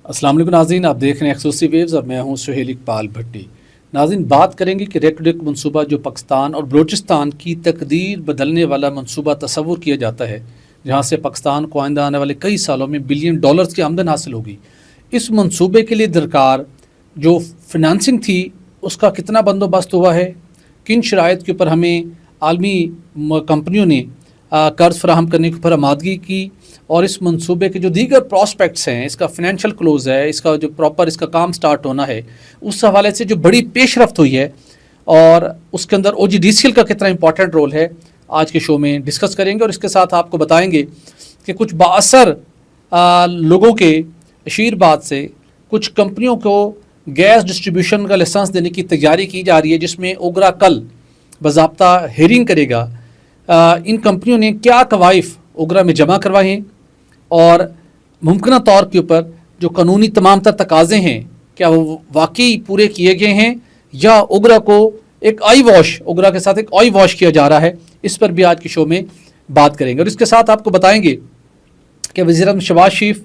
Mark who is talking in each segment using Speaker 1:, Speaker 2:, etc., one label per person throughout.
Speaker 1: السلام علیکم ناظرین، آپ دیکھ رہے ہیں ایکسکلوسیو ویوز اور میں ہوں سہیل اقبال بھٹی۔ ناظرین، بات کریں گے کہ ریکوڈک منصوبہ جو پاکستان اور بلوچستان کی تقدیر بدلنے والا منصوبہ تصور کیا جاتا ہے، جہاں سے پاکستان کو آئندہ آنے والے کئی سالوں میں بلین ڈالرز کی آمدن حاصل ہوگی۔ اس منصوبے کے لیے درکار جو فنانسنگ تھی اس کا کتنا بندوبست ہوا ہے، کن شرائط کے اوپر ہمیں عالمی کمپنیوں نے قرض فراہم کرنے کے اوپر آمادگی کی، اور اس منصوبے کے جو دیگر پراسپیکٹس ہیں، اس کا فنینشیل کلوز ہے، اس کا جو پراپر اس کا کام سٹارٹ ہونا ہے، اس حوالے سے جو بڑی پیش رفت ہوئی ہے اور اس کے اندر OGDCL کا کتنا امپورٹنٹ رول ہے، آج کے شو میں ڈسکس کریں گے۔ اور اس کے ساتھ آپ کو بتائیں گے کہ کچھ بااثر لوگوں کے اشیر بات سے کچھ کمپنیوں کو گیس ڈسٹریبیوشن کا لائسنس دینے کی تیاری کی جا رہی ہے، جس میں اوگرا کل باضابطہ ہیئرنگ کرے گا۔ ان کمپنیوں نے کیا کوائف اوگرا میں جمع کروائے ہیں اور ممکنہ طور کے اوپر جو قانونی تمام تر تقاضے ہیں کیا وہ واقعی پورے کیے گئے ہیں، یا اوگرا کو ایک اوگرا کے ساتھ ایک آئی واش کیا جا رہا ہے، اس پر بھی آج کے شو میں بات کریں گے۔ اور اس کے ساتھ آپ کو بتائیں گے کہ وزیر اعظم شہباز شریف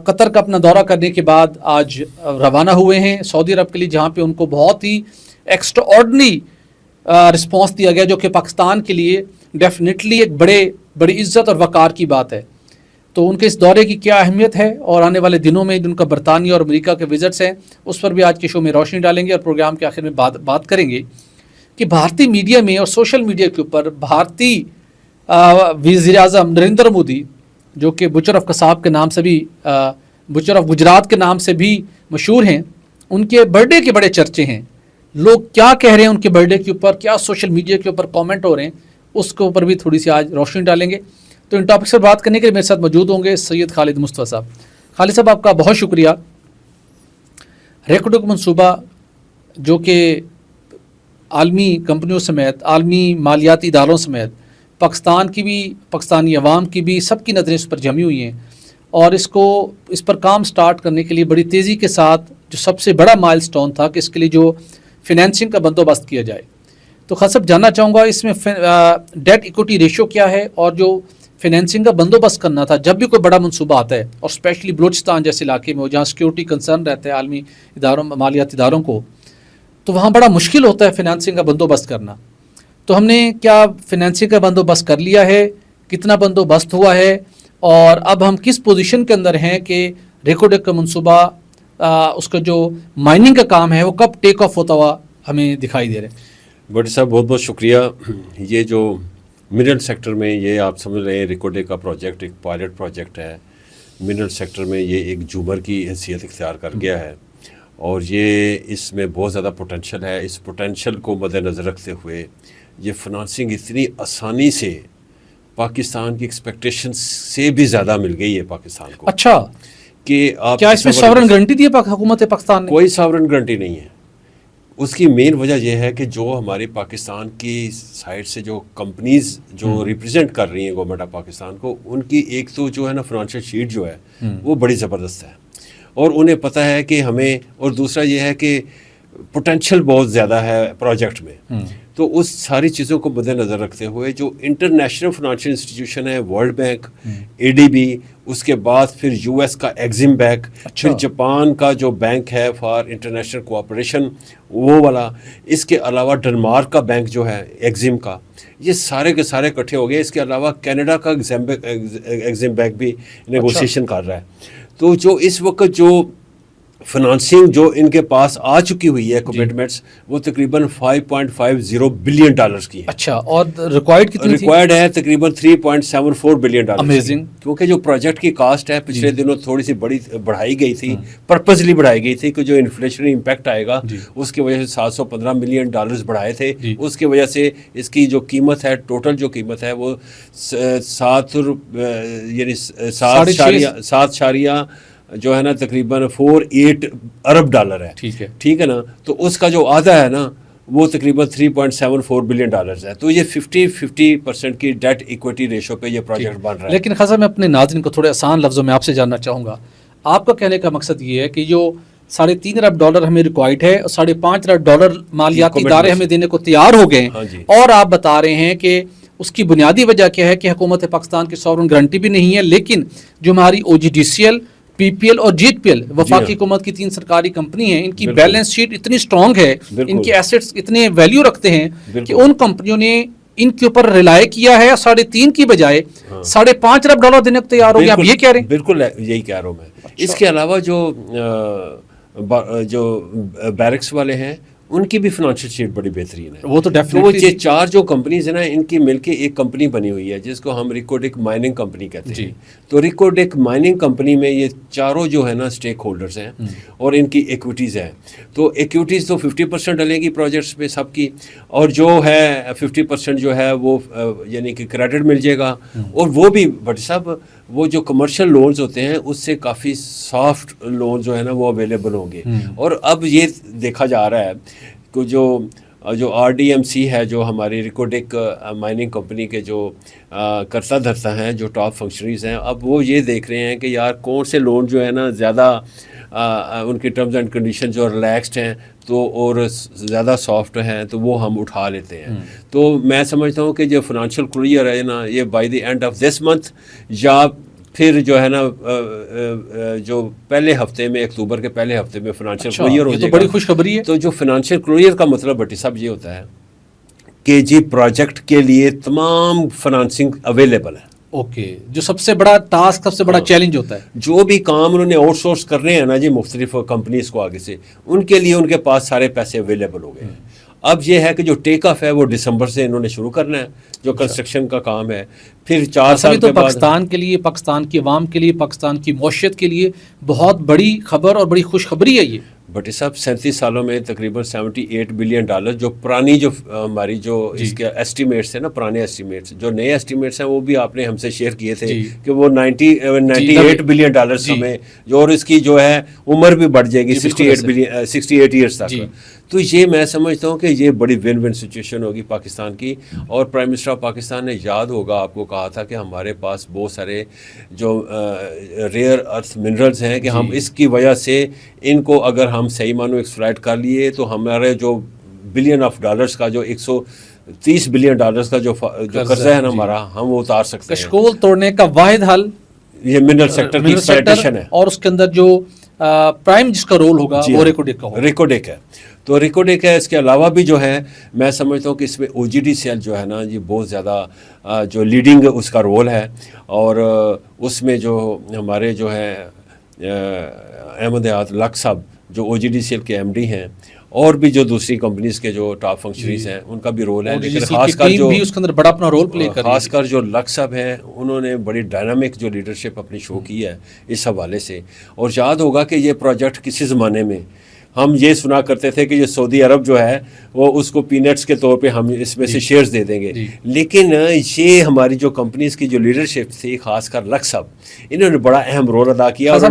Speaker 1: قطر کا اپنا دورہ کرنے کے بعد آج روانہ ہوئے ہیں سعودی عرب کے لیے، جہاں پہ ان کو بہت ہی ایکسٹرا آرڈنری رسپانس دیا گیا، جو کہ پاکستان کے لیے ڈیفینیٹلی ایک بڑی عزت اور وقار کی بات ہے۔ تو ان کے اس دورے کی کیا اہمیت ہے اور آنے والے دنوں میں جن کا برطانیہ اور امریکہ کے وزٹس ہیں، اس پر بھی آج کے شو میں روشنی ڈالیں گے، اور پروگرام کے آخر میں بات کریں گے کہ بھارتی میڈیا میں اور سوشل میڈیا کے اوپر بھارتی وزیر اعظم نریندر مودی، جو کہ بچر آف قصاب کے نام سے بھی بچر آف گجرات کے نام سے بھی مشہور ہیں، ان کے برتھ ڈے کے بڑے چرچے ہیں۔ لوگ کیا کہہ رہے ہیں ان کے برتھ ڈے کے اوپر، کیا سوشل میڈیا کے اوپر کامنٹ ہو رہے ہیں، اس کے اوپر بھی تھوڑی سی آج روشنی ڈالیں گے۔ تو ان ٹاپکس پر بات کرنے کے لیے میرے ساتھ موجود ہوں گے سید خالد مصطفیٰ صاحب۔ خالد صاحب، آپ کا بہت شکریہ۔ ریکوڈک منصوبہ جو کہ عالمی کمپنیوں سمیت، عالمی مالیاتی اداروں سمیت، پاکستان کی بھی، پاکستانی عوام کی بھی، سب کی نظریں اس پر جمی ہوئی ہیں، اور اس پر کام سٹارٹ کرنے کے لیے بڑی تیزی کے ساتھ جو سب سے بڑا مائل سٹون تھا کہ اس کے لیے جو فنانسنگ کا بندوبست کیا جائے، تو خاص صاحب جاننا چاہوں گا اس میں ڈیٹ ایکوٹی ریشو کیا ہے، اور جو فنانسنگ کا بندوبست کرنا تھا جب بھی کوئی بڑا منصوبہ آتا ہے، اور اسپیشلی بلوچستان جیسے علاقے میں جہاں سیکورٹی کنسرن رہتا ہے عالمی اداروں، مالیاتی اداروں کو، تو وہاں بڑا مشکل ہوتا ہے فنانسنگ کا بندوبست کرنا۔ تو ہم نے کیا فنانسنگ کا بندوبست کر لیا ہے، کتنا بندوبست ہوا ہے، اور اب ہم کس پوزیشن کے اندر ہیں کہ ریکوڈک کا منصوبہ اس کا جو مائننگ کا کام ہے وہ کب ٹیک آف ہوتا ہوا ہمیں دکھائی دے رہے ہیں؟
Speaker 2: بھٹی صاحب بہت بہت شکریہ۔ یہ جو منرل سیکٹر میں یہ آپ سمجھ رہے ہیں ریکوڈک کا پروجیکٹ ایک پائلٹ پروجیکٹ ہے، منرل سیکٹر میں یہ ایک جومر کی حیثیت اختیار کر گیا ہے، اور یہ اس میں بہت زیادہ پوٹینشیل ہے۔ اس پوٹینشیل کو مد نظر رکھتے ہوئے یہ فنانسنگ اتنی آسانی سے پاکستان کی ایکسپیکٹیشن سے بھی زیادہ مل گئی ہے پاکستان کو۔
Speaker 1: اچھا،
Speaker 2: کہ آپ
Speaker 1: کیا اس میں ساورن گارنٹی دی ہے حکومت پاکستان نے؟
Speaker 2: کوئی ساورن گارنٹی نہیں ہے۔ اس کی مین وجہ یہ ہے کہ جو ہماری پاکستان کی سائڈ سے جو کمپنیز جو ریپرزینٹ کر رہی ہیں گورنمنٹ آف پاکستان کو، ان کی ایک تو جو ہے نا فنانشیل شیٹ جو ہے وہ بڑی زبردست ہے، اور انہیں پتہ ہے کہ ہمیں، اور دوسرا یہ ہے کہ پوٹینشیل بہت زیادہ ہے پروجیکٹ میں۔ تو اس ساری چیزوں کو مد نظر رکھتے ہوئے جو انٹرنیشنل فنانشیل انسٹیٹیوشن ہے، ورلڈ بینک، ADB، اس کے بعد پھر US کا ایگزم بینک، پھر جاپان کا جو بینک ہے فار انٹرنیشنل کوآپریشن وہ والا، اس کے علاوہ ڈنمارک کا بینک جو ہے ایگزم کا، یہ سارے کے سارے اکٹھے ہو گئے۔ اس کے علاوہ کینیڈا کا ایگزم بینک بھی نیگوسیشن کر رہا ہے۔ تو جو اس وقت جو فنانسنگ جو ان کے پاس آ چکی ہوئی ہے کمٹمنٹس، وہ تقریباً $5.50 بلین کی ہے۔
Speaker 1: اچھا، اور ریکوائرڈ کتنی تھی؟
Speaker 2: ریکوائرڈ ہے تقریباً $3.74 بلین۔
Speaker 1: امیزنگ۔
Speaker 2: کیونکہ جو پروجیکٹ کی کاسٹ ہے پچھلے دنوں تھوڑی سی بڑھائی گئی تھی، پرپزلی بڑھائی گئی تھی کہ جو انفلیشنری امپیکٹ آئے گا اس کی وجہ سے $715 ملین بڑھائے تھے۔ اس کی وجہ سے اس کی جو قیمت ہے، ٹوٹل جو قیمت ہے وہ 7.7 جو ہے نا تقریباً $48 ارب ہے۔ ٹھیک ہے نا، تو اس کا جو آدھا ہے نا وہ تقریباً $3.74 بلین ہے۔ تو یہ 50% کی ڈیٹ ایکوٹی ریشو پہ یہ پروجیکٹ بن رہا ہے۔
Speaker 1: لیکن خاصا میں اپنے ناظرین کو تھوڑے آسان لفظوں میں آپ سے جاننا چاہوں گا، آپ کا کہنے کا مقصد یہ ہے کہ جو $3.5 ارب ہمیں ریکوائرڈ ہے اور $5.5 ارب مالیاتی ادارے ہمیں دینے کو تیار ہو گئے ہیں، اور آپ بتا رہے ہیں کہ اس کی بنیادی وجہ کیا ہے کہ حکومت پاکستان کی ساورن گارنٹی بھی نہیں ہے، لیکن جو ہماری OGDCL PPL اور GPL وفاقی
Speaker 2: جی ہاں۔
Speaker 1: حکومت کی 3 سرکاری کمپنی ہیں، ان کی
Speaker 2: بالکل۔
Speaker 1: بیلنس شیٹ اتنی سٹرونگ ہے،
Speaker 2: بالکل۔
Speaker 1: ان کے ایسٹس اتنے ویلیو رکھتے ہیں کہ
Speaker 2: بالکل۔
Speaker 1: ان کمپنیوں نے ان کے اوپر ریلائی کیا ہے، 3.5 کی بجائے
Speaker 2: ہاں۔
Speaker 1: $5.5 ارب دینے کو تیار ہو گیا. آپ یہ کہہ رہے ہیں؟
Speaker 2: بالکل یہی کہہ رہا ہوں میں. اس کے علاوہ جو بیرکس والے ہیں ان کی بھی فنانشیل شیٹ بڑی بہترین ہے.
Speaker 1: وہ تو
Speaker 2: وہ
Speaker 1: ڈیفینیٹلی
Speaker 2: 4 جو کمپنیز ہیں نا، ان کی مل کے ایک کمپنی بنی ہوئی ہے جس کو ہم ریکوڈک مائننگ کمپنی کہتے ہیں. تو ریکوڈک مائننگ کمپنی میں یہ چاروں جو ہے نا اسٹیک ہولڈرز ہیں اور ان کی ایکویٹیز ہیں. تو ایکویٹیز تو 50% ڈلیں گی پروجیکٹس میں سب کی، اور جو ہے 50% جو ہے وہ یعنی کہ کریڈٹ مل جائے گا. اور وہ بھی بٹ صاحب وہ جو کمرشل لونز ہوتے ہیں اس سے کافی سافٹ لون جو ہے نا وہ اویلیبل ہوں گے. اور اب یہ دیکھا جا رہا ہے کہ جو RDMC ہے، جو ہماری ریکوڈک مائننگ کمپنی کے جو کرتا دھرتا ہیں، جو ٹاپ فنکشنریز ہیں، اب وہ یہ دیکھ رہے ہیں کہ یار کون سے لون جو ہے نا زیادہ ان کی ٹرمز اینڈ کنڈیشن جو ریلیکسڈ ہیں تو اور زیادہ سافٹ ہیں تو وہ ہم اٹھا لیتے ہیں. تو میں سمجھتا ہوں کہ جو فنانشیل کلیئر ہے نا، یہ by the end of this month یا پھر جو ہے نا جو پہلے ہفتے میں، اکتوبر کے پہلے ہفتے میں فنانشیل کلیئر ہو جائے گا.
Speaker 1: تو بڑی خوشخبری ہے.
Speaker 2: تو جو فنانشیل کلیئر کا مطلب بٹی صاحب یہ ہوتا ہے کہ جی پروجیکٹ کے لیے تمام فنانسنگ اویلیبل ہے.
Speaker 1: اوکے، جو سب سے بڑا ٹاسک، سب سے بڑا چیلنج ہوتا ہے،
Speaker 2: جو بھی کام انہوں نے آؤٹ سورس کرنے ہیں نا جی مختلف کمپنیز کو آگے سے، ان کے لیے ان کے پاس سارے پیسے اویلیبل ہو گئے ہیں. اب یہ ہے کہ جو ٹیک آف ہے وہ دسمبر سے انہوں نے شروع کرنا ہے، جو کنسٹرکشن کا کام ہے. پھر 4 سال
Speaker 1: تو
Speaker 2: کے بعد
Speaker 1: پاکستان کے لیے، پاکستان کی عوام کے لیے، پاکستان کی معیشت کے لیے بہت بڑی خبر اور بڑی خوشخبری ہے یہ.
Speaker 2: بٹ صاحب 37 سالوں میں تقریباً $78 بلین، جو پرانی جو ہماری جو اس کے ایسٹیمیٹس ہیں نا، پرانے ایسٹیمیٹس، جو نئے ایسٹیمیٹس ہیں وہ بھی آپ نے ہم سے شیئر کیے تھے کہ وہ $98 بلین ہمیں جو، اور اس کی جو ہے عمر بھی بڑھ جائے گی 68 ایئرس تک. تو یہ میں سمجھتا ہوں کہ یہ بڑی ون ون سچویشن ہوگی پاکستان کی. اور پرائم منسٹر آف پاکستان نے یاد ہوگا آپ کو کہا تھا کہ ہمارے پاس بہت سارے جو ریئر ارتھ منرلز ہیں کہ ہم اس کی وجہ سے ان کو اگر ہم صحیح معنوں ایکسپلائٹ کر لیے تو ہمارے جو بلین آف ڈالرز کا، جو $130 بلین کا جو قرضہ ہے نا ہمارا، ہم وہ اتار سکتے ہیں.
Speaker 1: کشکول توڑنے کا واحد حل
Speaker 2: یہ منرل سیکٹر کی ایکسپلائٹیشن ہے،
Speaker 1: اور اس کے اندر جو پرائم جس کا رول ہوگا وہ ریکوڈک کا ہوگا.
Speaker 2: ریکوڈک ہے. تو ریکوڈک ہے. اس کے علاوہ بھی جو ہے میں سمجھتا ہوں کہ اس میں OGDCL جو ہے نا یہ بہت زیادہ جو لیڈنگ اس کا رول ہے. اور اس میں جو ہمارے جو ہے احمد یاد لک صاحب جو OGDCL کے MD ہیں، اور بھی جو دوسری کمپنیز کے جو ٹاپ فنکشنریز ہیں ان کا بھی رول ہے. لیکن خاص کر جو
Speaker 1: اس کے اندر بڑا اپنا رول پلے کر،
Speaker 2: خاص کر جو لک صاحب ہیں انہوں نے بڑی ڈائنامک جو لیڈرشپ اپنی شو کی ہے اس حوالے سے. اور یاد ہوگا کہ یہ پروجیکٹ کسی زمانے میں ہم یہ سنا کرتے تھے کہ یہ سعودی عرب جو ہے وہ اس کو پینٹس کے طور پہ ہم اس میں سے شیئرز دے دیں گے. لیکن یہ ہماری جو کمپنیز کی جو لیڈرشپ تھی، خاص کر لک صاحب، انہوں نے بڑا اہم رول ادا کیا.
Speaker 1: آج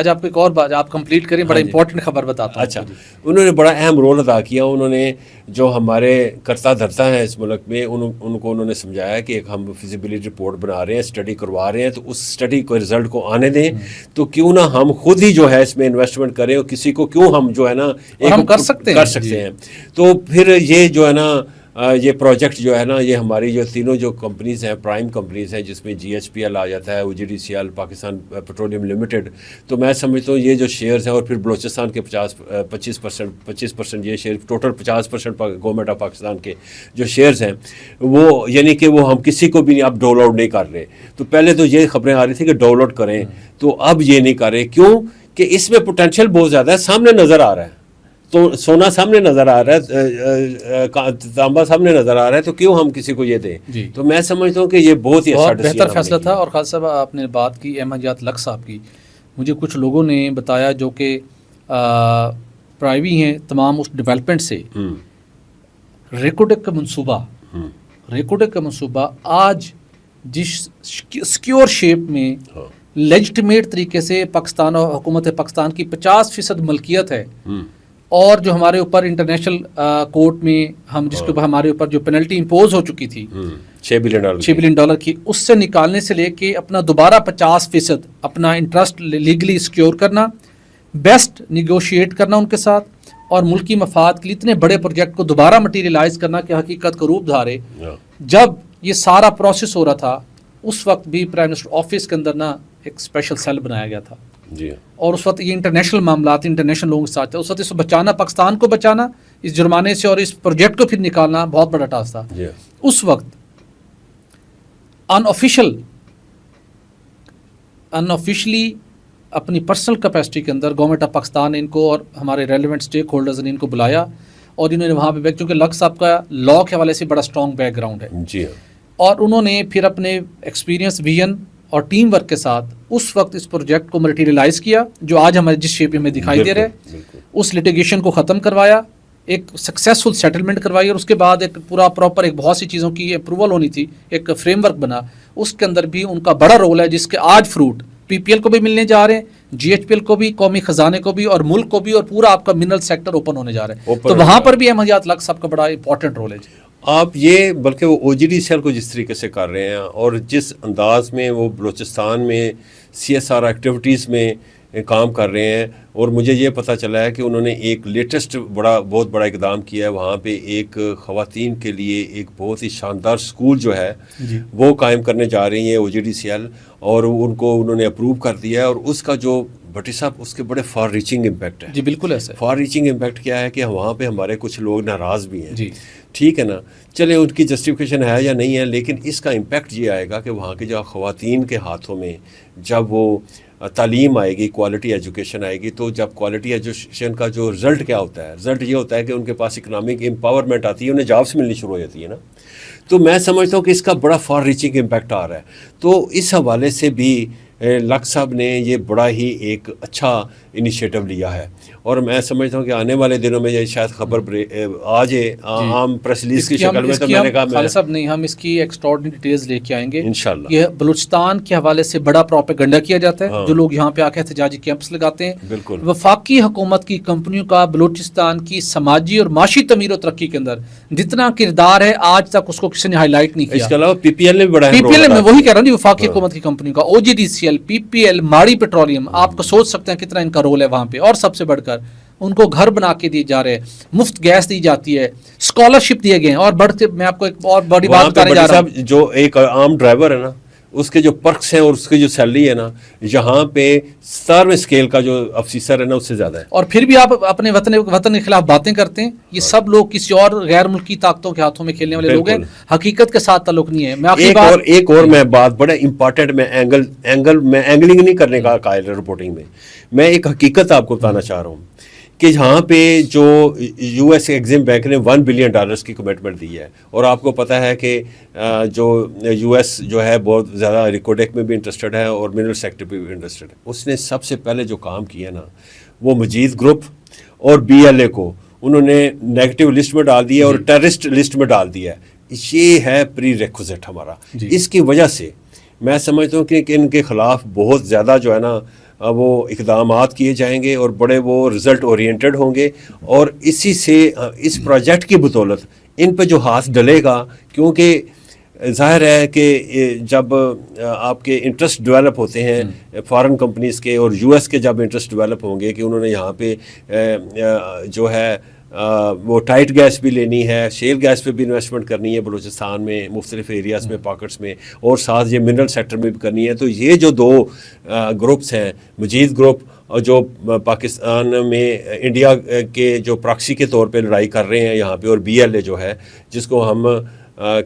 Speaker 1: آپ کو ایک اور بات آپ کمپلیٹ کریں، بڑا امپورٹنٹ خبر بتاتا ہوں.
Speaker 2: اچھا، انہوں نے بڑا اہم رول ادا کیا. انہوں نے جو ہمارے کرتا دھرتا ہیں اس ملک میں، ان کو انہوں نے سمجھایا کہ ایک ہم فیزیبلٹی رپورٹ بنا رہے ہیں، اسٹڈی کروا رہے ہیں، تو اس اسٹڈی کو رزلٹ کو آنے دیں. تو کیوں نہ ہم خود ہی جو ہے اس میں انویسٹمنٹ کریں، اور کسی کو کیوں ہم جو ہے نا
Speaker 1: ہم کر سکتے
Speaker 2: ہیں. تو پھر یہ جو ہے نا یہ پروجیکٹ جو ہے نا، یہ ہماری جو تینوں جو کمپنیز ہیں، پرائم کمپنیز ہیں، جس میں GHPL آ جاتا ہے، OGDCL، پاکستان پیٹرولیم لمیٹڈ. تو میں سمجھتا ہوں یہ جو شیئرز ہیں، اور پھر بلوچستان کے 25% یہ share, total 50% government of Pakistan کے جو شیئرز ہیں وہ یعنی کہ وہ ہم کسی کو بھی اب ڈول آؤٹ نہیں کر رہے. تو پہلے تو یہ خبریں آ رہی تھیں کہ ڈول آؤٹ کریں، تو اب یہ نہیں کر رہے. کیوں کہ اس میں پوٹینشیل بہت زیادہ ہے، سامنے نظر آ رہا ہے. تو سونا سامنے نظر آ رہا ہے، تانبا سامنے نظر آ رہا ہے، تو کیوں ہم کسی کو یہ دیں. تو میں سمجھتا ہوں کہ یہ بہت ہی اچھا
Speaker 1: بہتر فیصلہ تھا. اور خالد صاحب آپ نے بات کی احمد یاد لک صاحب کی، مجھے کچھ لوگوں نے بتایا جو کہ پرائیوی ہیں تمام اس ڈیولپمنٹ سے، ریکوڈک کا منصوبہ آج جس سکیور شیپ میں لیجٹمیٹ طریقے سے پاکستان اور حکومت پاکستان کی 50% ملکیت ہے، اور جو ہمارے اوپر انٹرنیشنل کورٹ میں ہم جس کے اوپر ہمارے اوپر جو پینلٹی امپوز ہو چکی تھی $6 بلین کی، اس سے نکالنے سے لے کے اپنا دوبارہ 50% اپنا انٹرسٹ لیگلی سیکیور کرنا، بیسٹ نیگوشیٹ کرنا ان کے ساتھ، اور ملکی مفاد کے لیے اتنے بڑے پروجیکٹ کو دوبارہ مٹیریلائز کرنا کہ حقیقت کو روپ دھارے. جب یہ سارا پروسیس ہو رہا تھا اس وقت بھی پرائم منسٹر آفس کے اندر نا ایک اسپیشل سیل بنایا گیا تھا
Speaker 2: جی
Speaker 1: اور اس وقت یہ انٹرنیشنل معاملات انٹرنیشنل لوگوں کے ساتھ تھے. اس وقت اس کو بچانا, پاکستان کو بچانا اس جرمانے سے اور اس پروجیکٹ کو پھر نکالنا بہت بڑا ٹاسک تھا.
Speaker 2: جی
Speaker 1: اس وقت ان آفیشلی اپنی پرسنل کیپیسٹی کے اندر گورنمنٹ آف پاکستان نے ان کو اور ہمارے ریلیونٹ اسٹیک ہولڈرز نے ان کو بلایا اور انہوں نے وہاں پہ کیونکہ لک صاحب کا لاء کے حوالے سے بڑا اسٹرانگ بیک گراؤنڈ ہے
Speaker 2: جی
Speaker 1: اور انہوں نے پھر اپنے ایکسپیرینس ویژن اور ٹیم ورک کے ساتھ اس وقت اس پروجیکٹ کو مٹیریلائز کیا جو آج ہمارے جس شیپ میں دکھائی دے رہا ہے. اس لیٹیگیشن کو ختم کروایا, ایک سکسیسفل سیٹلمنٹ کروائی اور اس کے بعد ایک پورا پراپر ایک بہت سی چیزوں کی اپروول ہونی تھی, ایک فریم ورک بنا. اس کے اندر بھی ان کا بڑا رول ہے جس کے آج فروٹ پی پی ایل کو بھی ملنے جا رہے ہیں, جی ایچ پی ایل کو بھی, قومی خزانے کو بھی اور ملک کو بھی, اور پورا آپ کا منرل سیکٹر اوپن ہونے جا رہا ہے. تو وہاں پر بھی احمد یاد لک صاحب کا بڑا امپورٹنٹ رول ہے.
Speaker 2: آپ یہ بلکہ وہ او جی ڈی سیل کو جس طریقے سے کر رہے ہیں اور جس انداز میں وہ بلوچستان میں سی ایس آر ایکٹیویٹیز میں کام کر رہے ہیں, اور مجھے یہ پتہ چلا ہے کہ انہوں نے ایک لیٹسٹ بہت بڑا اقدام کیا ہے. وہاں پہ ایک خواتین کے لیے ایک بہت ہی شاندار سکول جو ہے وہ قائم کرنے جا رہی ہیں او جی ڈی سی ایل, اور ان کو انہوں نے اپروو کر دیا ہے. اور اس کا جو بھٹی صاحب اس کے بڑے فار ریچنگ امپیکٹ ہے.
Speaker 1: جی بالکل ایسے
Speaker 2: فار ریچنگ امپیکٹ کیا ہے کہ وہاں پہ ہمارے کچھ لوگ ناراض بھی ہیں.
Speaker 1: جی
Speaker 2: ٹھیک ہے نا, چلے ان کی جسٹیفیکیشن ہے یا نہیں ہے, لیکن اس کا امپیکٹ یہ آئے گا کہ وہاں کے جو خواتین کے ہاتھوں میں جب وہ تعلیم آئے گی, کوالٹی ایجوکیشن آئے گی, تو جب کوالٹی ایجوکیشن کا جو رزلٹ کیا ہوتا ہے, رزلٹ یہ ہوتا ہے کہ ان کے پاس اکنامک امپاورمنٹ آتی ہے, انہیں جابس ملنی شروع ہو جاتی ہے نا. تو میں سمجھتا ہوں کہ اس کا بڑا فار ریچنگ امپیکٹ آ رہا ہے. تو اس حوالے سے بھی لک صاحب نے یہ بڑا ہی ایک اچھا انیشیٹو لیا ہے, اور میں سمجھتا ہوں کہ آنے والے دنوں میں یہ شاید خبر آ جائے عام پریس ریلیز کی شکل میں. تو میں نے کہا
Speaker 1: خالد صاحب نہیں, ہم اس کی ایکسٹراڈنری ڈیٹیلز لے کے آئیں گے
Speaker 2: انشاءاللہ.
Speaker 1: یہ بلوچستان کے حوالے سے بڑا پروپیگنڈا کیا جاتا ہے, جو لوگ یہاں پہ آ کے احتجاجی کیمپس لگاتے ہیں.
Speaker 2: بالکل
Speaker 1: وفاقی حکومت کی کمپنیوں کا بلوچستان کی سماجی اور معاشی تعمیر و ترقی کے اندر جتنا کردار ہے آج تک اس کو کسی نے ہائی لائٹ نہیں کیا.
Speaker 2: اس کے علاوہ پی پی ایل نے بھی بڑا
Speaker 1: پی پی ایل میں وہی کہہ رہا ہوں, وفاقی حکومت کی کمپنیوں کا او جی ڈی سی ایل, پی پی ایل, ماڑی پیٹرولیم, آپ کو سوچ سکتے ہیں کتنا ان کا رول ہے وہاں پہ. اور سب سے بڑھ کر ان کو گھر بنا کے دیے جا رہے ہیں, مفت گیس دی جاتی ہے, اسکالرشپ دیے گئے ہیں. اور بڑھتے میں آپ کو ایک اور بڑی بات بتانے جا رہا ہوں,
Speaker 2: جو ایک عام ڈرائیور ہے نا, اس کے جو پرکس ہیں اور اس کی جو سیلری ہے نا, یہاں پہ 17ویں اسکیل کا جو افسر ہے نا اس سے زیادہ ہے. اور
Speaker 1: پھر بھی آپ اپنے وطن کے خلاف باتیں کرتے ہیں. یہ سب لوگ کسی اور غیر ملکی طاقتوں کے ہاتھوں میں کھیلنے والے لوگ ہیں, حقیقت کے ساتھ تعلق نہیں ہے. میں
Speaker 2: ایک اور میں بات بڑا امپورٹنٹ, میں اینگلنگ نہیں کرنے کا قائل رپورٹنگ میں ایک حقیقت آپ کو بتانا چاہ رہا ہوں کہ یہاں پہ جو یو ایس ایگزیم بینک نے $1 بلین کی کمٹمنٹ دی ہے, اور آپ کو پتہ ہے کہ جو یو ایس جو ہے بہت زیادہ ریکوڈیک میں بھی انٹرسٹڈ ہے اور منرل سیکٹر پہ بھی انٹرسٹڈ ہے. اس نے سب سے پہلے جو کام کیا نا وہ مجید گروپ اور بی ایل اے کو انہوں نے نیگیٹو لسٹ میں ڈال دیا اور ٹیررسٹ لسٹ میں ڈال دیا ہے. یہ ہے پری ریکوزٹ ہمارا. اس کی وجہ سے میں سمجھتا ہوں کہ ان کے خلاف بہت زیادہ جو ہے نا وہ اقدامات کیے جائیں گے اور بڑے وہ رزلٹ اورینٹڈ ہوں گے, اور اسی سے اس پروجیکٹ کی بدولت ان پہ جو ہاتھ ڈلے گا, کیونکہ ظاہر ہے کہ جب آپ کے انٹرسٹ ڈیولپ ہوتے ہیں فارن کمپنیز کے, اور یو ایس کے جب انٹرسٹ ڈیولپ ہوں گے کہ انہوں نے یہاں پہ جو ہے وہ ٹائٹ گیس بھی لینی ہے, شیل گیس پہ بھی انویسٹمنٹ کرنی ہے بلوچستان میں مختلف ایریاز میں, پاکٹس میں, اور ساتھ یہ منرل سیکٹر میں بھی کرنی ہے. تو یہ جو دو گروپس ہیں, مجید گروپ اور جو پاکستان میں انڈیا کے جو پراکسی کے طور پہ لڑائی کر رہے ہیں یہاں پہ, اور بی ایل اے جو ہے جس کو ہم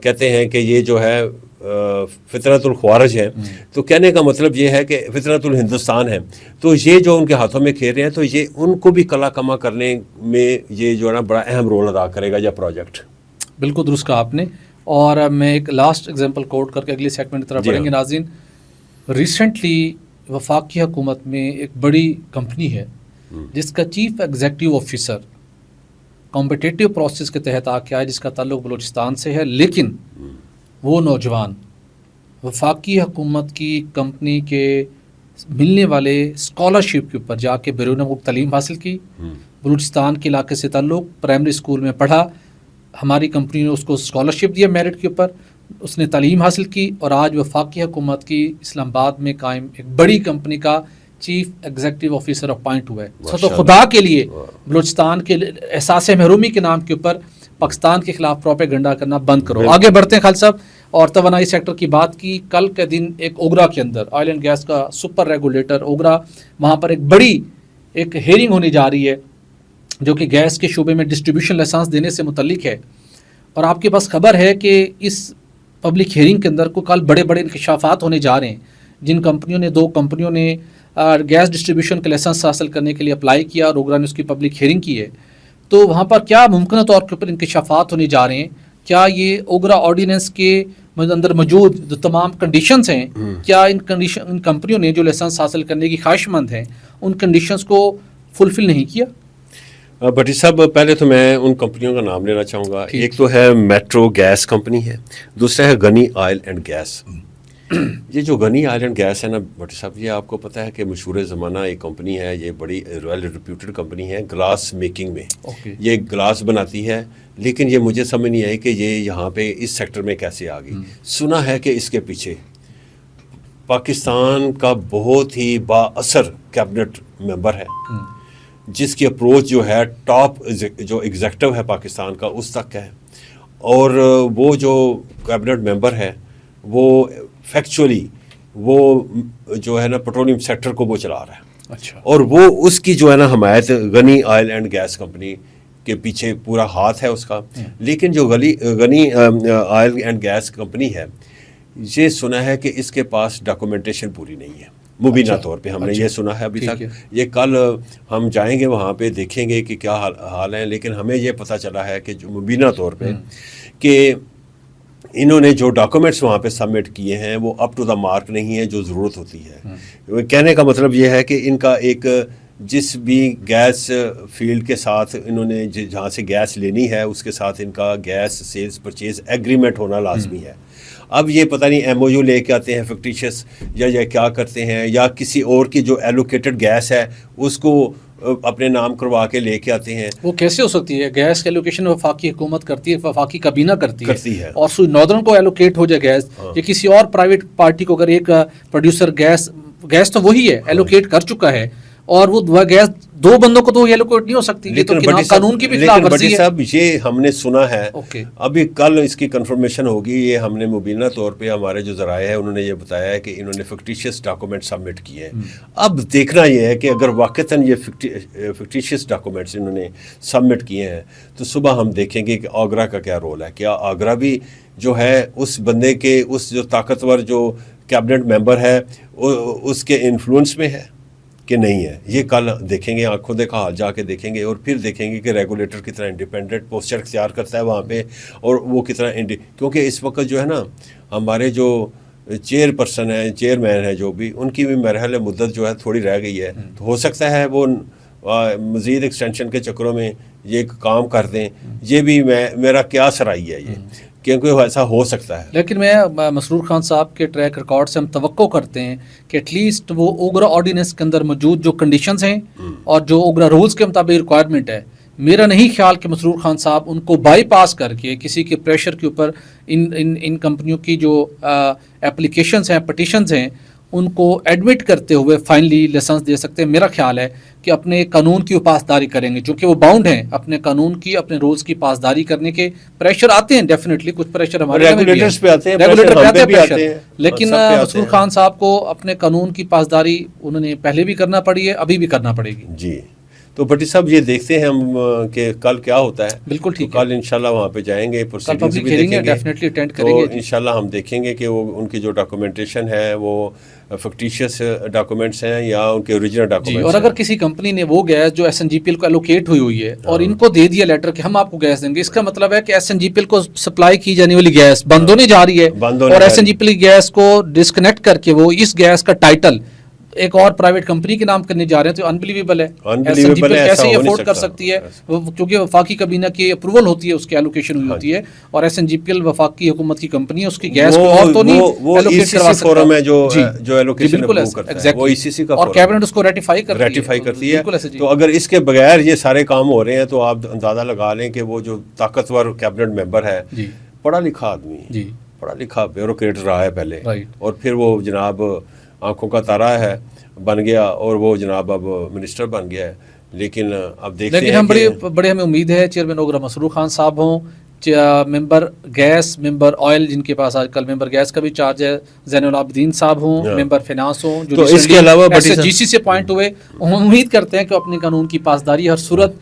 Speaker 2: کہتے ہیں کہ یہ جو ہے فطرت الخوارج ہے, تو کہنے کا مطلب یہ ہے کہ فطرت الہندوستان ہے. تو یہ جو ان کے ہاتھوں میں کھیل رہے ہیں, تو یہ ان کو بھی کلا کما کرنے میں یہ جو ہے نا بڑا اہم رول ادا کرے گا یہ پروجیکٹ.
Speaker 1: بالکل درست کہا آپ نے. اور میں ایک لاسٹ ایگزامپل کوٹ کر کے اگلی سیگمنٹ کی طرف بڑھیں گے. ناظرین, ریسنٹلی وفاقی حکومت میں ایک بڑی کمپنی ہے جس کا chief executive officer competitive process کے تحت آ کے آیا, جس کا تعلق بلوچستان سے ہے, لیکن وہ نوجوان وفاقی حکومت کی کمپنی کے ملنے والے اسکالرشپ کے اوپر جا کے بیرون ملک تعلیم حاصل کی, بلوچستان کے علاقے سے تعلق, پرائمری اسکول میں پڑھا, ہماری کمپنی نے اس کو اسکالرشپ دیا میرٹ کے اوپر, اس نے تعلیم حاصل کی, اور آج وفاقی حکومت کی اسلام آباد میں قائم ایک بڑی کمپنی کا چیف ایگزیکٹو آفیسر اپوائنٹ ہوا ہے. تو خدا کے لیے بلوچستان کے احساس محرومی کے نام کے اوپر پاکستان کے خلاف پروپیگنڈا کرنا بند کرو. آگے بڑھتے ہیں خالد صاحب, اور توانائی سیکٹر کی بات کی، کل کے دن ایک اوگرا کے اندر آئل اینڈ گیس کا سپر ریگولیٹر اوگرا، وہاں پر ایک بڑی ایک ہیئرنگ ہونے جا رہی ہے جو کہ گیس کے شعبے میں ڈسٹریبیوشن لائسنس دینے سے متعلق ہے، اور آپ کے پاس خبر ہے کہ اس پبلک ہیئرنگ کے اندر کو کل بڑے بڑے انکشافات ہونے جا رہے ہیں. جن کمپنیوں نے 2 کمپنیوں نے گیس ڈسٹریبیوشن کا لائسنس حاصل کرنے کے لیے اپلائی کیا اور اوگرا نے اس کی پبلک ہیئرنگ کی ہے، تو وہاں پر کیا ممکنہ طور کے اوپر انکشافات ہونے جا رہے ہیں؟ کیا یہ اوگرا آرڈیننس کے اندر موجود جو تمام کنڈیشنز ہیں، کیا ان کمپنیوں نے جو لائسنس حاصل کرنے کی خواہش مند ہیں ان کنڈیشنز کو فلفل نہیں کیا؟
Speaker 2: بٹی صاحب، پہلے تو میں ان کمپنیوں کا نام لینا چاہوں گا. ایک تو ہے میٹرو گیس کمپنی ہے، دوسرا ہے غنی آئل اینڈ گیس. یہ جو غنی آئل اینڈ گیس ہے نا بٹی صاحب، یہ آپ کو پتہ ہے کہ مشہور زمانہ ایک کمپنی ہے، یہ بڑی ویل ریپیوٹڈ کمپنی ہے گلاس میکنگ میں. یہ گلاس بناتی ہے، لیکن یہ مجھے سمجھ نہیں آئی کہ یہ یہاں پہ اس سیکٹر میں کیسے آ گئی. سنا ہے کہ اس کے پیچھے پاکستان کا بہت ہی با اثر کیبنٹ ممبر ہے، جس کی اپروچ جو ہے ٹاپ جو ایگزیکٹو ہے پاکستان کا اس تک ہے، اور وہ جو کیبنٹ ممبر ہے وہ فیکچولی وہ جو ہے نا پٹرولیم سیکٹر کو وہ چلا رہا ہے.
Speaker 1: اچھا.
Speaker 2: اور وہ اس کی جو ہے نا حمایت غنی آئل اینڈ گیس کمپنی کے پیچھے پورا ہاتھ ہے اس کا. لیکن جو غنی آئل اینڈ گیس کمپنی ہے، یہ سنا ہے کہ اس کے پاس ڈاکومنٹیشن پوری نہیں ہے مبینہ طور پہ. ہم نے یہ سنا ہے ابھی تک. یہ کل ہم جائیں گے وہاں پہ دیکھیں گے کہ کیا حال ہے، لیکن ہمیں یہ پتہ چلا ہے کہ جو مبینہ طور پہ کہ انہوں نے جو ڈاکومنٹس وہاں پہ سبمٹ کیے ہیں وہ اپ ٹو دا مارک نہیں ہے جو ضرورت ہوتی ہے. کہنے کا مطلب یہ ہے کہ ان کا ایک جس بھی گیس فیلڈ کے ساتھ انہوں نے جہاں سے گیس لینی ہے اس کے ساتھ ان کا گیس سیلز پرچیز ایگریمنٹ ہونا لازمی ہے. اب یہ پتہ نہیں ایم او یو لے کے آتے ہیں فکٹیشس، یا یہ کیا کرتے ہیں، یا کسی اور کی جو ایلوکیٹڈ گیس ہے اس کو اپنے نام کروا کے لے کے آتے ہیں. وہ
Speaker 1: کیسے ہو سکتی ہے؟ گیس کی ایلوکیشن وفاقی حکومت کرتی ہے، وفاقی کابینہ کرتی ہے اور سوئی ناردرن کو ایلوکیٹ ہو جائے گیس، یا کسی اور پرائیویٹ پارٹی کو اگر ایک پروڈیوسر گیس تو وہی ہے ایلوکیٹ کر چکا ہے، اور وہ گیس 2 بندوں کو تو ایلوکیٹ نہیں ہو سکتی. یہ تو قانون کی بھی خلاف ورزی ہے.
Speaker 2: صاحب یہ ہم نے سنا ہے، ابھی کل اس کی کنفرمیشن ہوگی. یہ ہم نے مبینہ طور پہ ہمارے جو ذرائع ہیں انہوں نے یہ بتایا ہے کہ انہوں نے فکٹیشیس ڈاکومنٹ سبمٹ کیے ہیں. اب دیکھنا یہ ہے کہ اگر واقعتاً یہ فکٹیشیس ڈاکومنٹس انہوں نے سبمٹ کیے ہیں تو صبح ہم دیکھیں گے کہ آگرہ کا کیا رول ہے. کیا آگرہ بھی جو ہے اس بندے کے اس جو طاقتور جو کیبنٹ ممبر ہے اس کے انفلوئنس میں ہے کہ نہیں ہے؟ یہ کل دیکھیں گے، آنکھوں دیکھا حال جا کے دیکھیں گے، اور پھر دیکھیں گے کہ ریگولیٹر کتنا انڈیپینڈنٹ پوسچر اختیار کرتا ہے وہاں پہ، اور وہ کتنا کیونکہ اس وقت جو ہے نا ہمارے جو چیئر پرسن ہیں، چیئرمین ہیں جو بھی، ان کی بھی مرحلہ مدت جو ہے تھوڑی رہ گئی ہے. تو ہو سکتا ہے وہ مزید ایکسٹینشن کے چکروں میں یہ کام کر دیں. یہ بھی میرا کیا سرائی ہے یہ، کیونکہ ایسا ہو سکتا ہے.
Speaker 1: لیکن میں مسرور خان صاحب کے ٹریک ریکارڈ سے ہم توقع کرتے ہیں کہ ایٹ لیسٹ وہ اوگرا آرڈیننس کے اندر موجود جو کنڈیشنز ہیں اور جو اوگرا رولز کے مطابق ریکوائرمنٹ ہے، میرا نہیں خیال کہ مسرور خان صاحب ان کو بائی پاس کر کے کسی کے پریشر کے اوپر ان کمپنیوں کی جو اپلیکیشنز ہیں، پٹیشنز ہیں، ان کو ایڈمٹ کرتے ہوئے فائنلی لائسنس دے سکتے ہیں. میرا خیال ہے کہ اپنے قانون کی وہ پاسداری کریں گے، چونکہ وہ باؤنڈ ہیں اپنے قانون کی، اپنے رولز کی پاسداری کرنے کے. پریشر آتے ہیں ڈیفینیٹلی، کچھ پریشر ہمارے
Speaker 2: ریگولیٹرز پہ آتے ہیں،
Speaker 1: لیکن مسرور خان صاحب کو اپنے قانون کی پاسداری انہوں نے پہلے بھی کرنا پڑی ہے، ابھی بھی کرنا پڑے گی.
Speaker 2: جی تو بھٹی صاحب یہ دیکھتے ہیں ہم کہ کل کیا ہوتا ہے.
Speaker 1: بالکل ٹھیک،
Speaker 2: کل انشاءاللہ وہاں پہ جائیں گے، پروسیڈنگز بھی دیکھیں گے،
Speaker 1: ڈیفینیٹلی اٹینڈ کریں گے.
Speaker 2: تو انشاءاللہ ہم دیکھیں گے کہ وہ ان کی جو ڈاکومنٹیشن ہے وہ فکٹیشیس ڈاکومنٹس ہیں یا ان کے اوریجنل ڈاکومنٹس.
Speaker 1: اور اگر کسی کمپنی نے وہ گیس جو S N G P L کو ایلوکیٹ ہوئی ہے اور ان کو دے دیا لیٹر کہ ہم آپ کو گیس دیں گے، اس کا مطلب ہے کہ S N G P L کو سپلائی کی جانے والی گیس بند ہونے جا رہی ہے، اور S N G P L gas کو ڈسکنیکٹ کر کے وہ اس گیس کا ٹائٹل ایک اور پرائیویٹ کمپنی کے نام کرنے جا رہے ہیں. تو انبلیویبل ہے. کیسے یہ افورڈ کر سکتی ہے؟ کیونکہ وفاقی کابینہ کی اپروول ہوتی ہے، اس کی ایلوکیشن ہوئی ہوتی ہے، اور S N G P L وفاقی حکومت کی کمپنی ہے، اس کی گیس کو اور تو نہیں ایلوکیٹ کروا سکتا.
Speaker 2: فورم ہے جو ایلوکیشن اپروو کرتا ہے، وہ ای سی سی کا
Speaker 1: اور کیبنٹ اس کو ریٹیفائی
Speaker 2: کرتی ہے. تو اگر اس کے بغیر یہ سارے کام ہو رہے ہیں تو آپ اندازہ لگا لیں کہ وہ جو طاقتور کیبنٹ ممبر ہے، پڑھا لکھا آدمی ہے، پڑھا لکھا بیوروکریٹ رہا ہے پہلے، اور پھر وہ جناب آنکھوں کا تارا ہے بن گیا، اور وہ جناب اب منسٹر بن گیا ہے. لیکن اب دیکھتے ہیں،
Speaker 1: ہم بڑے ہمیں امید ہے چیئرمین اوگرا مسرور خان صاحب ہوں ممبر گیس، ممبر آئل، جن کے پاس آج کل ممبر گیس کا بھی چارج ہے، زین العابدین صاحب ہوں، ممبر فینانس ہوں، جو
Speaker 2: اس کے علاوہ
Speaker 1: جی سی سے اپوائنٹ ہوئے، ہم امید کرتے ہیں کہ اپنے قانون کی پاسداری ہر صورت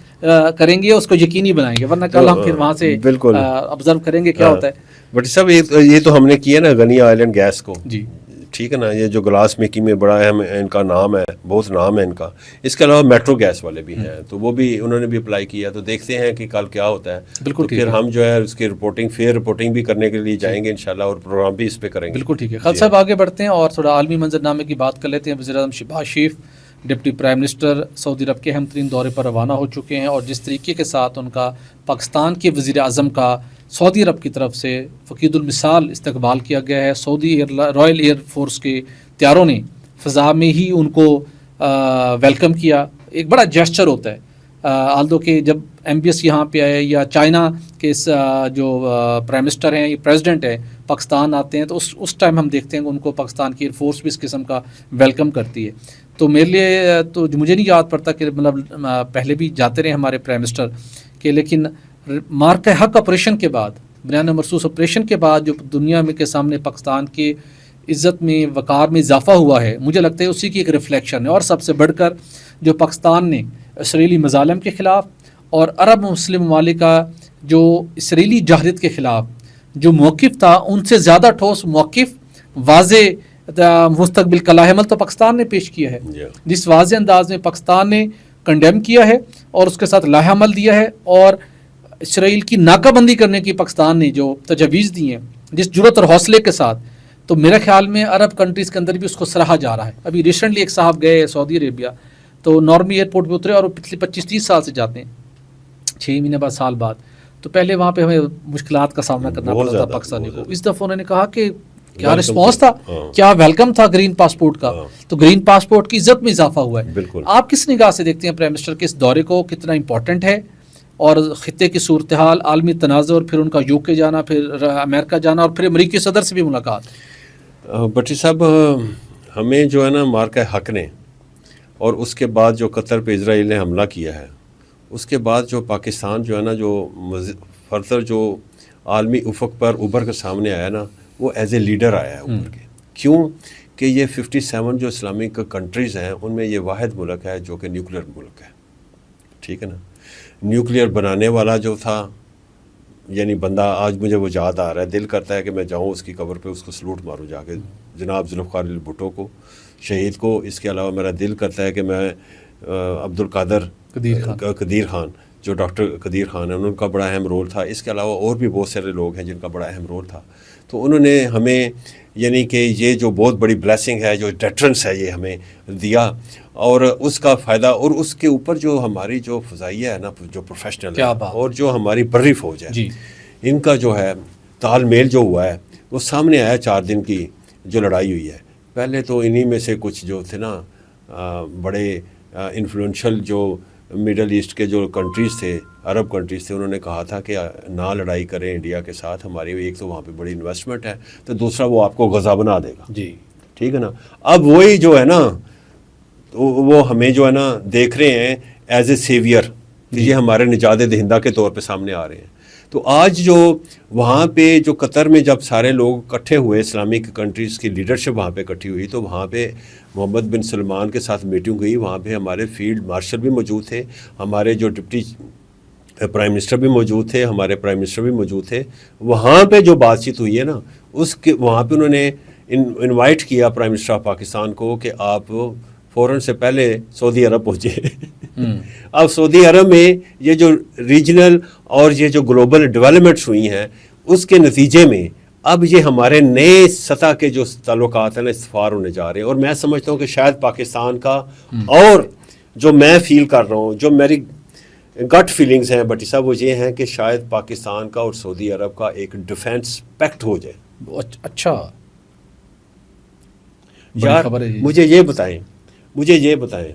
Speaker 1: کریں گے، اس کو یقینی بنائیں گے، ورنہ کل ہم پھر وہاں سے آبزرو کریں گے کیا ہوتا ہے.
Speaker 2: بٹ صاحب یہ تو ہم نے کیا نا غنی آئل اینڈ گیس کو،
Speaker 1: جی
Speaker 2: ٹھیک ہے نا، یہ جو گلاس میکنگ میں بڑا اہم ان کا نام ہے، بہت نام ہے ان کا. اس کے علاوہ میٹرو گیس والے بھی ہیں، تو وہ بھی انہوں نے بھی اپلائی کیا، تو دیکھتے ہیں کہ کل کیا ہوتا ہے.
Speaker 1: بالکل
Speaker 2: پھر ہم جو ہے اس کی رپورٹنگ، فیئر رپورٹنگ بھی کرنے کے لیے جائیں گے انشاءاللہ، اور پروگرام بھی اس پہ کریں گے.
Speaker 1: بالکل ٹھیک ہے. خالد صاحب آگے بڑھتے ہیں اور تھوڑا عالمی منظرنامے کی بات کر لیتے ہیں. وزیر اعظم شہباز شریف ڈپٹی پرائم منسٹر سعودی عرب کے اہم ترین دورے پر روانہ ہو چکے ہیں، اور جس طریقے کے ساتھ ان کا پاکستان کے وزیر اعظم کا سعودی عرب کی طرف سے فقید المثال استقبال کیا گیا ہے. سعودی رائل ایئر فورس کے طیاروں نے فضا میں ہی ان کو ویلکم کیا. ایک بڑا جیسچر ہوتا ہے، آلدو کہ جب ایم بی ایس یہاں پہ آئے یا چائنا کے جو پرائم منسٹر ہیں یا پریزیڈنٹ ہے پاکستان آتے ہیں، تو اس ٹائم ہم دیکھتے ہیں کہ ان کو پاکستان کی ایئر فورس بھی اس قسم کا ویلکم کرتی ہے. تو میرے لیے تو مجھے نہیں یاد پڑتا کہ مطلب پہلے بھی جاتے رہے ہمارے پرائم منسٹر کہ، لیکن مارکہ حق آپریشن کے بعد، بنیان مرصوص آپریشن کے بعد جو دنیا میں کے سامنے پاکستان کے عزت میں، وقار میں اضافہ ہوا ہے، مجھے لگتا ہے اسی کی ایک ریفلیکشن ہے. اور سب سے بڑھ کر جو پاکستان نے اسرائیلی مظالم کے خلاف اور عرب مسلم ممالک کا جو اسرائیلی جہریت کے خلاف جو موقف تھا، ان سے زیادہ ٹھوس موقف، واضح مستقبل کا لاہ عمل تو پاکستان نے پیش کیا ہے، جس واضح انداز میں پاکستان نے کنڈیم کیا ہے اور اس کے ساتھ لاہ عمل دیا ہے، اور اسرائیل کی ناکہ بندی کرنے کی پاکستان نے جو تجاویز دی ہیں جس جرأت اور حوصلے کے ساتھ، تو میرے خیال میں عرب کنٹریز کے اندر بھی اس کو سراہا جا رہا ہے. ابھی ریسنٹلی ایک صاحب گئے سعودی عربیہ، تو نارمی ایئرپورٹ پہ اترے اور وہ پچھلے 25-30 سال سے جاتے ہیں، 6 مہینے بعد، سال بعد. تو پہلے وہاں پہ ہمیں مشکلات کا سامنا کرنا پڑتا تھا پاکستانی کو. اس دفعہ انہوں نے کہا کہ کیا رسپانس تھا، کیا ویلکم تھا گرین پاسپورٹ کا. تو گرین پاسپورٹ کی عزت میں اضافہ ہوا ہے. آپ کس نگاہ سے دیکھتے ہیں پرائم منسٹر کے اس دورے کو، کتنا امپورٹنٹ ہے، اور خطے کی صورتحال، عالمی تنازع، اور پھر ان کا یو کے جانا، پھر امریکہ جانا، اور پھر امریکی صدر سے بھی ملاقات؟
Speaker 2: بٹی صاحب، ہمیں جو ہے نا مارکہ حق نے، اور اس کے بعد جو قطر پہ اسرائیل نے حملہ کیا ہے، اس کے بعد جو پاکستان جو ہے نا جو فردر جو عالمی افق پر ابھر کر سامنے آیا نا، وہ ایز اے لیڈر آیا ہے ابھر کے. کیوں کہ یہ 57 جو اسلامک کنٹریز ہیں، ان میں یہ واحد ملک ہے جو کہ نیوکلیر ملک ہے. ٹھیک ہے نا، نیوکلیر بنانے والا جو تھا، یعنی بندہ آج مجھے وہ یاد آ رہا ہے، دل کرتا ہے کہ میں جاؤں اس کی قبر پہ، اس کو سلوٹ ماروں جا کے، جناب ذوالفقار علی بھٹو کو، شہید کو. اس کے علاوہ میرا دل کرتا ہے کہ میں عبدالقادر قدیر خان، جو ڈاکٹر قدیر خان ہیں، ان کا بڑا اہم رول تھا. اس کے علاوہ اور بھی بہت سارے لوگ ہیں جن کا بڑا اہم رول تھا. تو انہوں نے ہمیں، یعنی کہ یہ جو بہت بڑی بلیسنگ ہے، جو ڈیٹرنس ہے، یہ ہمیں دیا، اور اس کا فائدہ، اور اس کے اوپر جو ہماری جو فضائیہ ہے نا، جو پروفیشنل ہے، اور جو ہماری بری فوج ہے، ان کا جو ہے تال میل جو ہوا ہے، وہ سامنے آیا. 4 دن کی جو لڑائی ہوئی ہے، پہلے تو انہی میں سے کچھ جو تھے نا بڑے انفلوئنشل جو مڈل ایسٹ کے جو کنٹریز تھے، عرب کنٹریز تھے، انہوں نے کہا تھا کہ نہ لڑائی کریں انڈیا کے ساتھ، ہماری ایک تو وہاں پہ بڑی انویسٹمنٹ ہے، تو دوسرا وہ آپ کو غزہ بنا دے گا.
Speaker 1: جی
Speaker 2: ٹھیک ہے نا. اب وہی جو ہے نا، وہ ہمیں جو ہے نا دیکھ رہے ہیں ایز اے سیویئر، یہ ہمارے نجات دہندہ کے طور پہ سامنے آ رہے ہیں. تو آج جو وہاں پہ جو قطر میں جب سارے لوگ اکٹھے ہوئے، اسلامک کنٹریز کی لیڈرشپ وہاں پہ اکٹھی ہوئی، تو وہاں پہ محمد بن سلمان کے ساتھ میٹنگ ہوئی. وہاں پہ ہمارے فیلڈ مارشل بھی موجود تھے، ہمارے جو ڈپٹی پرائم منسٹر بھی موجود تھے، ہمارے پرائم منسٹر بھی موجود تھے. وہاں پہ جو بات چیت ہوئی ہے نا، اس کے وہاں پہ انہوں نے انوائٹ کیا پرائم منسٹر آف پاکستان کو کہ آپ فوراً سے پہلے سعودی عرب پہنچے. اب سعودی عرب میں یہ جو ریجنل اور یہ جو گلوبل ڈیولپمنٹس ہوئی ہیں، اس کے نتیجے میں اب یہ ہمارے نئے سطح کے جو تعلقات ہیں استفار ہونے جا رہے ہیں. اور میں سمجھتا ہوں کہ شاید پاکستان کا، اور جو میں فیل کر رہا ہوں، جو میری گٹ فیلنگز ہیں بٹی صاحب، وہ یہ ہیں کہ شاید پاکستان کا اور سعودی عرب کا ایک ڈیفینس پیکٹ ہو جائے.
Speaker 1: اچھا
Speaker 2: یار مجھے یہ بتائیں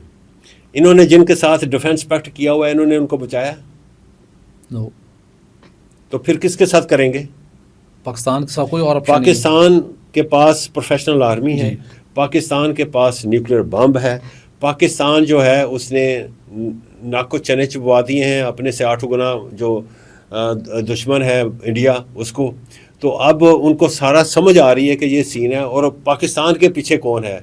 Speaker 2: انہوں نے جن کے ساتھ ڈیفینس پیکٹ کیا ہوا ہے، انہوں نے ان کو بچایا؟
Speaker 1: نو.
Speaker 2: تو پھر کس کے ساتھ کریں گے؟
Speaker 1: پاکستان کے ساتھ کوئی اور
Speaker 2: پاکستان کے پاس پروفیشنل آرمی ہے، پاکستان کے پاس نیوکلیر بم ہے، پاکستان جو ہے اس نے ناک کو چنے چبوا دیے ہیں، اپنے سے 8 گنا جو دشمن ہے انڈیا اس کو. تو اب ان کو سارا سمجھ آ رہی ہے کہ یہ سین ہے. اور پاکستان کے پیچھے کون ہے؟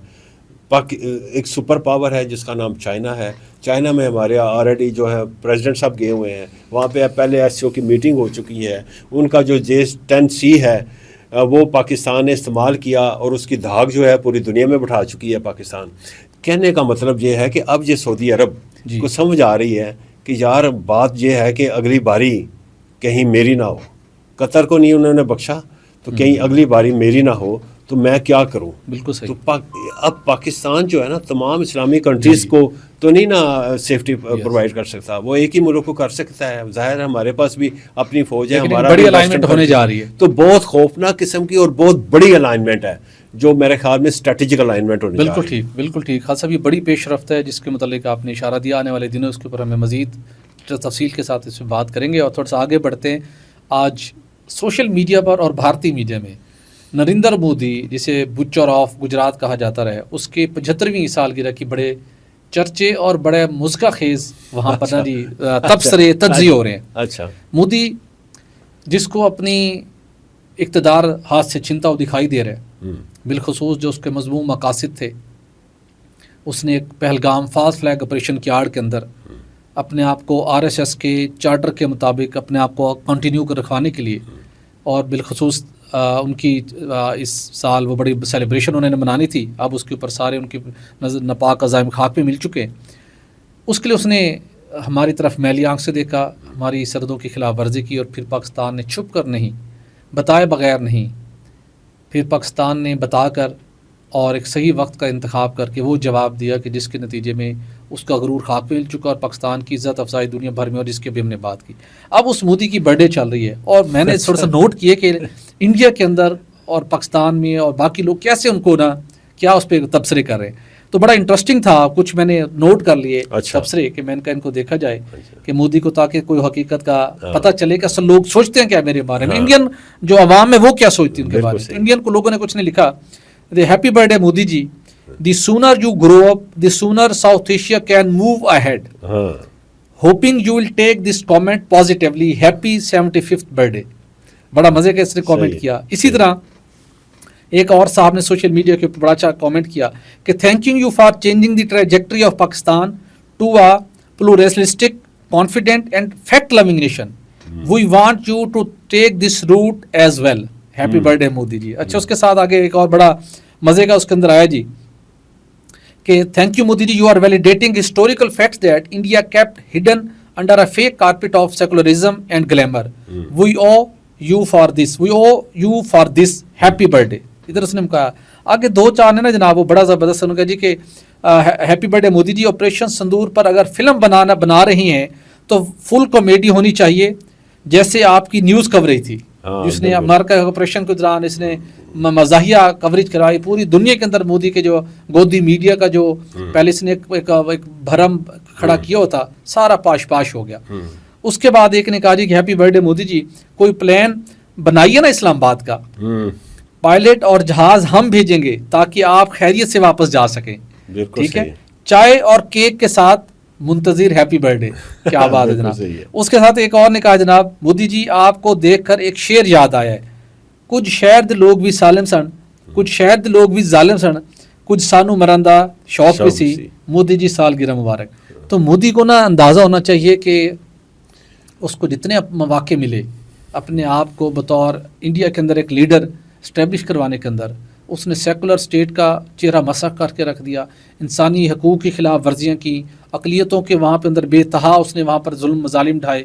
Speaker 2: ایک سپر پاور ہے جس کا نام چائنا ہے. چائنا میں ہمارے آلریڈی جو ہے پریزیڈنٹ صاحب گئے ہوئے ہیں وہاں پہ. پہلے ایس سی او کی میٹنگ ہو چکی ہے. ان کا جو J10C ہے وہ پاکستان نے استعمال کیا اور اس کی دھاگ جو ہے پوری دنیا میں بٹھا چکی ہے پاکستان. کہنے کا مطلب یہ ہے کہ اب یہ سعودی عرب کو سمجھ آ رہی ہے کہ یار بات یہ ہے کہ اگلی باری کہیں میری نہ ہو. قطر کو نہیں انہوں نے بخشا تو کہیں اگلی باری میری نہ ہو تو میں کیا کروں.
Speaker 1: بالکل صحیح.
Speaker 2: تو اب پاکستان جو ہے نا تمام اسلامی کنٹریز کو تو نہیں نا سیفٹی پرووائڈ کر سکتا. وہ ایک ہی ملک کو کر سکتا ہے. ظاہر ہے ہمارے پاس بھی اپنی فوج ہے, ہمارا
Speaker 1: بڑی الائنمنٹ ہونے جا رہی ہے.
Speaker 2: تو بہت خوفناک قسم کی اور بہت بڑی الائنمنٹ ہے جو میرے خیال میں اسٹریٹجک الائنمنٹ ہونے جا رہی ہے.
Speaker 1: بالکل ٹھیک, بالکل ٹھیک. خاصا بھی بڑی پیش رفت ہے جس کے متعلق آپ نے اشارہ دیا. آنے والے دنوں اس کے اوپر ہمیں مزید تفصیل کے ساتھ اس میں بات کریں گے. اور تھوڑا سا آگے بڑھتے ہیں. آج سوشل میڈیا پر اور بھارتی میڈیا میں نریندر مودی جسے بچر آف گجرات کہا جاتا رہے, اس کے 75ویں سالگرہ کی بڑے چرچے اور بڑے مذکر خیز وہاں پر نا جی تبصرے تجزیے ہو رہے ہیں.
Speaker 2: اچھا.
Speaker 1: مودی جس کو اپنی اقتدار ہاتھ سے چھنتا ہوا دکھائی دے رہے, بالخصوص جو اس کے مضمون مقاصد تھے, اس نے ایک پہلگام فاسٹ فلیگ آپریشن کی آڑ کے اندر اپنے آپ کو RSS کے چارٹر کے مطابق اپنے آپ کو کنٹینیو کر رکھوانے کے لیے, اور بالخصوص ان کی اس سال وہ بڑی سیلیبریشن انہوں نے منانی تھی, اب اس کے اوپر سارے ان کی نظر ناپاک عزائم خاک پہ مل چکے ہیں. اس کے لیے اس نے ہماری طرف میلی آنکھ سے دیکھا, ہماری سرحدوں کی خلاف ورزی کی, اور پھر پاکستان نے چھپ کر نہیں, بتائے بغیر نہیں, پھر پاکستان نے بتا کر اور ایک صحیح وقت کا انتخاب کر کے وہ جواب دیا کہ جس کے نتیجے میں اس کا غرور خاک پہ مل چکا اور پاکستان کی عزت افزائی دنیا بھر میں, اور جس کی بھی ہم نے بات کی. اب اس مودی کی برتھ ڈے چل رہی ہے, اور میں نے تھوڑا سا نوٹ کیے کہ انڈیا کے اندر اور پاکستان میں اور باقی لوگ کیسے ان کو نا کیا اس پہ تبصرے کر رہے ہیں. تو بڑا انٹرسٹنگ تھا, کچھ میں نے نوٹ کر لیے تبصرے کہ میں نے کہا ان کو دیکھا جائے کہ مودی کو تاکہ کوئی حقیقت کا پتہ چلے کہ اصل لوگ سوچتے ہیں کیا میرے بارے میں, انڈین جو عوام ہے وہ کیا سوچتی ہے ان کے بارے میں. انڈین کو لوگوں نے کچھ نہیں لکھا. Happy birthday Modi ji, the sooner you grow up, the sooner South Asia can move ahead. Hoping you will take this comment positively. Happy 75th birthday. بڑا مزے کا اس نے کامنٹ کیا. اسی طرح ایک اور صاحب نے سوشل میڈیا کے اوپر بڑا اچھا کامنٹ کیا کہ thanking you for changing the trajectory of Pakistan to a pluralistic, confident and fact-loving nation. We want you to take this route as well. Happy birthday Modi جی. اچھا, اس کے ساتھ آگے ایک اور بڑا مزے کا اس کے اندر آیا جی کہ thank you Modi ji, you are validating historical facts that India kept hidden under a fake carpet of secularism and glamour. We owe you for this, we owe you for this, happy birthday. ادھر اس نے کہا آگے 2-4 نے نا جناب وہ بڑا زبردست انہوں نے کہا جی کہ ہیپی برتھ ڈے مودی جی, آپریشن سندور پر اگر فلم بنا رہی ہیں تو فل کامیڈی ہونی چاہیے جیسے آپ کی نیوز کوریج تھی جس نے امریکہ آپریشن کے دوران اس نے مزاحیہ کوریج کرائی. پوری دنیا کے اندر مودی کے جو گودی میڈیا کا جو پہلے اس نے ایک بھرم کھڑا کیا ہوتا سارا پاش ہو گیا. اس کے بعد ایک نے کہا جی کہ ہیپی برتھ ڈے مودی جی, کوئی پلان بنائیے نا اسلام آباد کا, پائلٹ اور جہاز ہم بھیجیں گے تاکہ آپ خیریت سے واپس جا سکیں. ٹھیک ہے, چائے اور کیک کے ساتھ منتظر ہیپی برتھ ڈے. کیا بات ہے جناب. اس کے ساتھ ایک اور نے کہا جناب مودی جی آپ کو دیکھ کر ایک شعر یاد آیا ہے, کچھ شہر دے لوگ بھی سالم سن, کچھ شہر دے لوگ بھی ظالم سن, کچھ سانو مرندہ شوق بھی سی, مودی جی سالگرہ مبارک. تو مودی کو نا اندازہ ہونا چاہیے کہ اس کو جتنے مواقع ملے اپنے آپ کو بطور انڈیا کے اندر ایک لیڈر اسٹیبلش کروانے کے اندر اس نے سیکولر اسٹیٹ کا چہرہ مسخ کر کے رکھ دیا. انسانی حقوق کی خلاف ورزیاں کی, اقلیتوں کے وہاں پہ اندر بے تہا اس نے وہاں پر ظلم مظالم ڈھائے.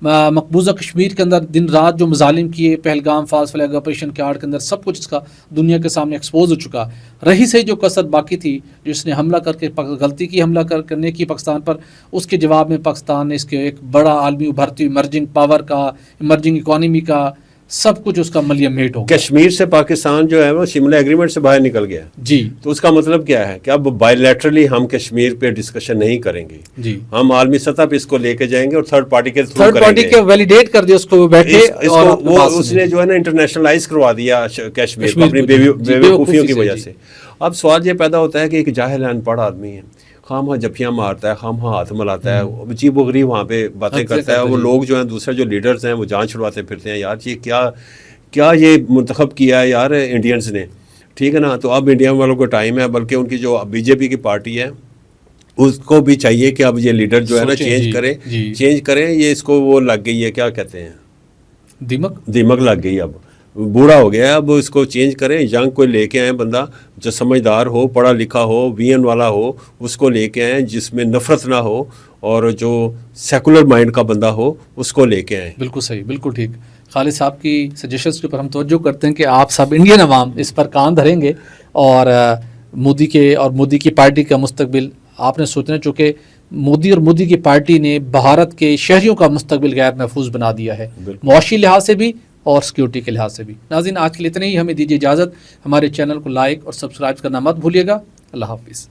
Speaker 1: مقبوضہ کشمیر کے اندر دن رات جو مظالم کیے, پہلگام فاسٹ فلیگ آپریشن کے آڑ کے اندر سب کچھ اس کا دنیا کے سامنے ایکسپوز ہو چکا. رہی سے جو کثر باقی تھی جو اس نے حملہ کر کے غلطی کی حملہ کرنے کی پاکستان پر, اس کے جواب میں پاکستان نے اس کے ایک بڑا عالمی ابھرتی ہوئی ایمرجنگ پاور کا, ایمرجنگ اکانومی کا سب کچھ اس کا ملیم میٹ ہو گیا.
Speaker 2: کشمیر سے پاکستان جو ہے وہ شملہ ایگریمنٹ سے باہر نکل گیا
Speaker 1: جی.
Speaker 2: تو اس کا مطلب کیا ہے کہ اب بائی لیٹرلی ہم کشمیر پہ ڈسکشن نہیں کریں گے جی, ہم عالمی سطح پہ اس کو لے کے جائیں گے اور تھرڈ پارٹی کے تھرو کریں گے. تھرڈ پارٹی کے
Speaker 1: ویلیڈیٹ کر دیا اس کو بیٹھے
Speaker 2: اور وہ اس نے جو ہے نا انٹرنیشنلائز کروا دیا کشمیر کو اپنی بیوقوفیوں کی وجہ سے. اب سوال یہ پیدا ہوتا ہے کہ ایک جاہل ان پڑھ آدمی ہے, خام جھپیاں مارتا ہے، خام ہاتھ ملاتا ہے، عجیب و غریب وہاں پہ باتیں کرتا ہے. وہ لوگ جو ہیں دوسرے جو لیڈرز ہیں وہ جان چھڑواتے پھرتے ہیں. یار یہ کیا یہ منتخب کیا ہے یار انڈینز نے، ٹھیک ہے نا. تو اب انڈیا والوں کو ٹائم ہے، بلکہ ان کی جو بی جے پی کی پارٹی ہے اس کو بھی چاہیے کہ اب یہ لیڈر جو ہے نا چینج کریں. یہ اس کو وہ لگ گئی ہے، کیا کہتے ہیں، دیمک لگ گئی. اب بوڑھا ہو گیا ہے، اب اس کو چینج کریں. ینگ کوئی لے کے آئیں، بندہ جو سمجھدار ہو، پڑھا لکھا ہو، وی این والا ہو، اس کو لے کے آئیں جس میں نفرت نہ ہو، اور جو سیکولر مائنڈ کا بندہ ہو اس کو لے کے آئیں.
Speaker 1: بالکل صحیح، بالکل ٹھیک. خالد صاحب کی سجیشنز کے اوپر ہم توجہ کرتے ہیں کہ آپ سب انڈین عوام اس پر کان دھریں گے، اور مودی کی پارٹی کا مستقبل آپ نے سوچنا، چونکہ مودی اور مودی کی پارٹی نے بھارت کے شہریوں کا مستقبل غیر محفوظ بنا دیا ہے، معاشی لحاظ سے بھی اور سیکیورٹی کے لحاظ سے بھی. ناظرین آج کے لیے اتنا ہی، ہمیں دیجیے اجازت. ہمارے چینل کو لائک اور سبسکرائب کرنا مت بھولیے گا. اللہ حافظ.